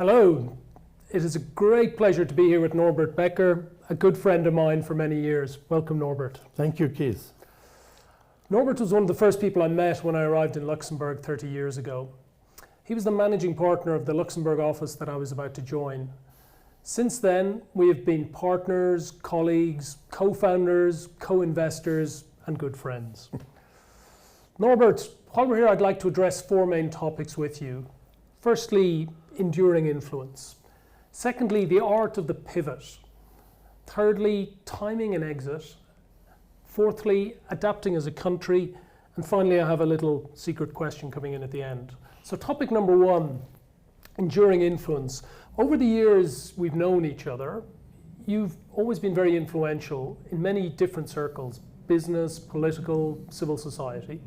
Hello, it is a great pleasure to be here with Norbert Becker, a good friend of mine for many years. Welcome, Norbert. Thank you, Keith. Norbert was one of the first people I met when I arrived in Luxembourg 30 years ago. He was the managing partner of the Luxembourg office that I was about to join. Since then, we have been partners, colleagues, co-founders, co-investors, and good friends. Norbert, while we're here, I'd like to address four main topics with you. Firstly, enduring influence. Secondly, the art of the pivot. Thirdly, timing and exit. Fourthly, adapting as a country. And finally, I have a little secret question coming in at the end. So topic number one, enduring influence. Over the years we've known each other, you've always been very influential in many different circles, business, political, civil society.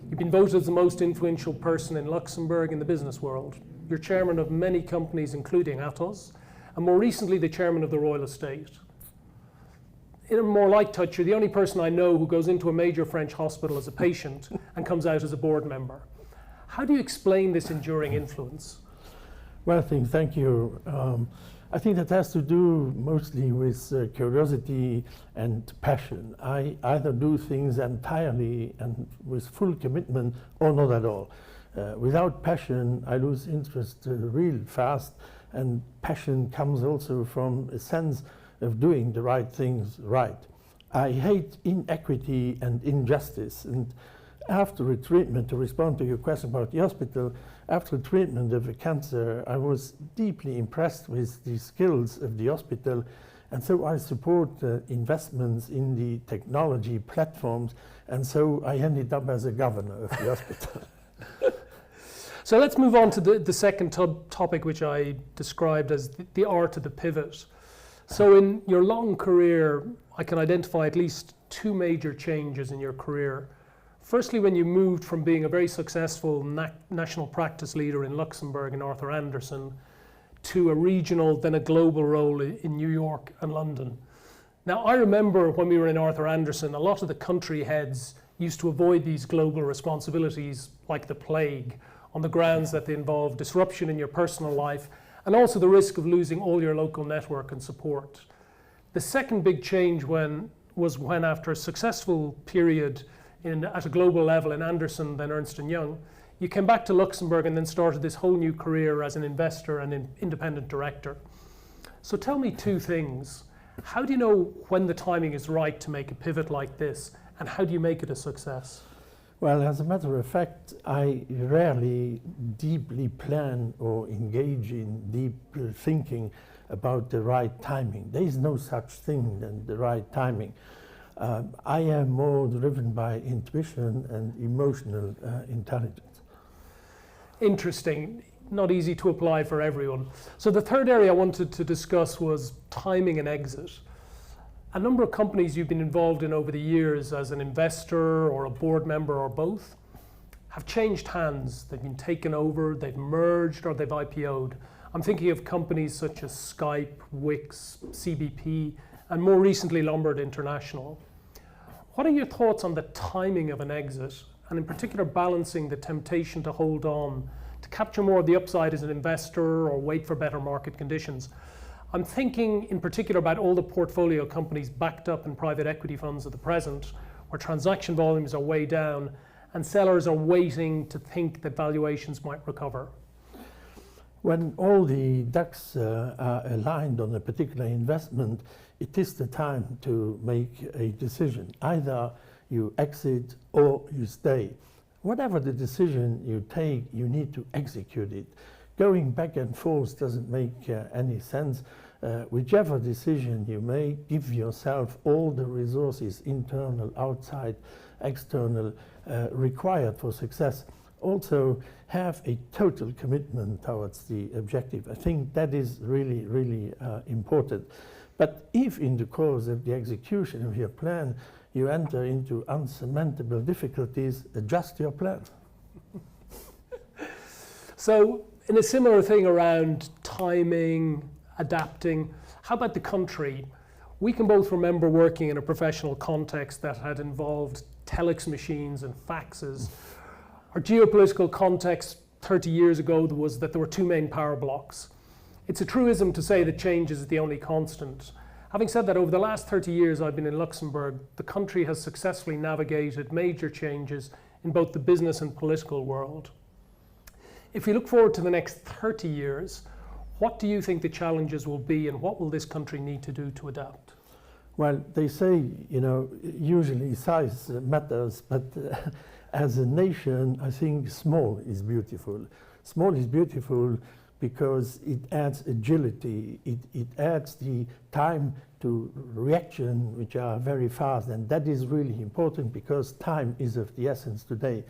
You've been voted as the most influential person in Luxembourg in the business world. You're chairman of many companies, including ATOZ, and more recently the chairman of the Royal Estate. In a more light touch, you're the only person I know who goes into a major French hospital as a patient and comes out as a board member. How do you explain this enduring influence? Well, thank you. I think that has to do mostly with curiosity and passion. I either do things entirely and with full commitment or not at all. Without passion, I lose interest real fast, and passion comes also from a sense of doing the right things right. I hate inequity and injustice, and after a treatment, to respond to your question about the hospital, after treatment of a cancer, I was deeply impressed with the skills of the hospital, and so I support investments in the technology platforms, and so I ended up as a governor of the hospital. So let's move on to the second topic, which I described as the art of the pivot. So in your long career, I can identify at least two major changes in your career. Firstly, when you moved from being a very successful national practice leader in Luxembourg and Arthur Andersen to a regional, then a global role in New York and London. Now, I remember when we were in Arthur Andersen, a lot of the country heads used to avoid these global responsibilities like the plague on the grounds that they involve disruption in your personal life and also the risk of losing all your local network and support. The second big change was when after a successful period at a global level in Andersen, then Ernst & Young, you came back to Luxembourg and then started this whole new career as an investor and an independent director. So tell me two things. How do you know when the timing is right to make a pivot like this, and how do you make it a success? Well, as a matter of fact, I rarely deeply plan or engage in deep thinking about the right timing. There is no such thing than the right timing. I am more driven by intuition and emotional intelligence. Interesting. Not easy to apply for everyone. So the third area I wanted to discuss was timing and exit. A number of companies you've been involved in over the years as an investor or a board member or both have changed hands. They've been taken over, they've merged, or they've IPO'd. I'm thinking of companies such as Skype, Wix, CBP, and more recently Lombard International. What are your thoughts on the timing of an exit, and in particular balancing the temptation to hold on, to capture more of the upside as an investor or wait for better market conditions? I'm thinking in particular about all the portfolio companies backed up in private equity funds at the present, where transaction volumes are way down and sellers are waiting to think that valuations might recover. When all the ducks are aligned on a particular investment, it is the time to make a decision. Either you exit or you stay. Whatever the decision you take, you need to execute it. Going back and forth doesn't make any sense. Whichever decision you make, give yourself all the resources, internal, outside, external, required for success. Also, have a total commitment towards the objective. I think that is really, really important. But if in the course of the execution of your plan, you enter into unsurmountable difficulties, adjust your plan. So, in a similar thing around timing, adapting, how about the country? We can both remember working in a professional context that had involved telex machines and faxes. Our geopolitical context 30 years ago was that there were two main power blocks. It's a truism to say that change is the only constant. Having said that, over the last 30 years I've been in Luxembourg, the country has successfully navigated major changes in both the business and political world. If we look forward to the next 30 years, what do you think the challenges will be and what will this country need to do to adapt? Well, they say, usually size matters, but as a nation, I think small is beautiful. Small is beautiful because it adds agility, it adds the time to reaction, which are very fast, and that is really important because time is of the essence today.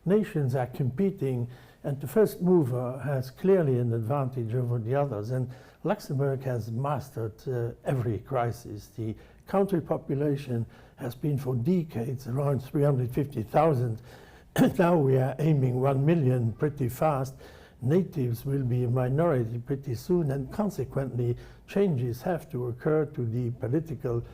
Nations are competing, and the first mover has clearly an advantage over the others, and Luxembourg has mastered every crisis. The country population has been for decades around 350,000. Now we are aiming 1 million pretty fast. Natives will be a minority pretty soon, and consequently changes have to occur to the political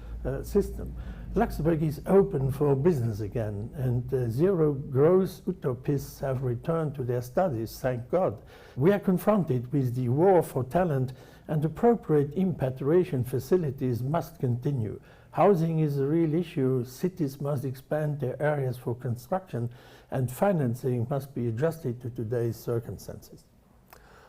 system. Luxembourg is open for business again, and zero growth utopists have returned to their studies, thank God. We are confronted with the war for talent, and appropriate repatriation facilities must continue. Housing is a real issue, cities must expand their areas for construction, and financing must be adjusted to today's circumstances.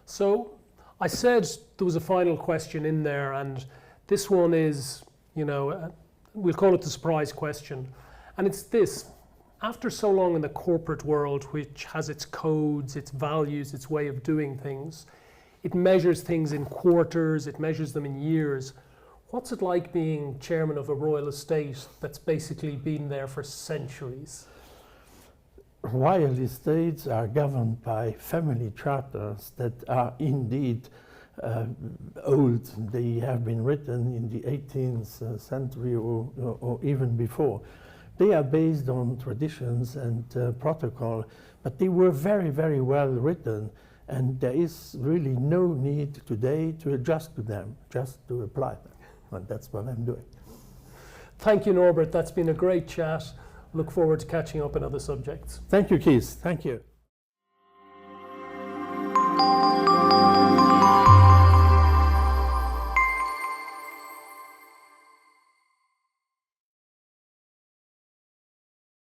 So I said there was a final question in there, and this one is, we'll call it the surprise question. And it's this: after so long in the corporate world, which has its codes, its values, its way of doing things, it measures things in quarters, it measures them in years. What's it like being chairman of a royal estate that's basically been there for centuries? Royal estates are governed by family charters that are indeed old. They have been written in the 18th century or even before. They are based on traditions and protocol, but they were very, very well written, and there is really no need today to adjust to them, just to apply them. And that's what I'm doing. Thank you, Norbert. That's been a great chat. Look forward to catching up on other subjects. Thank you, Keith. Thank you.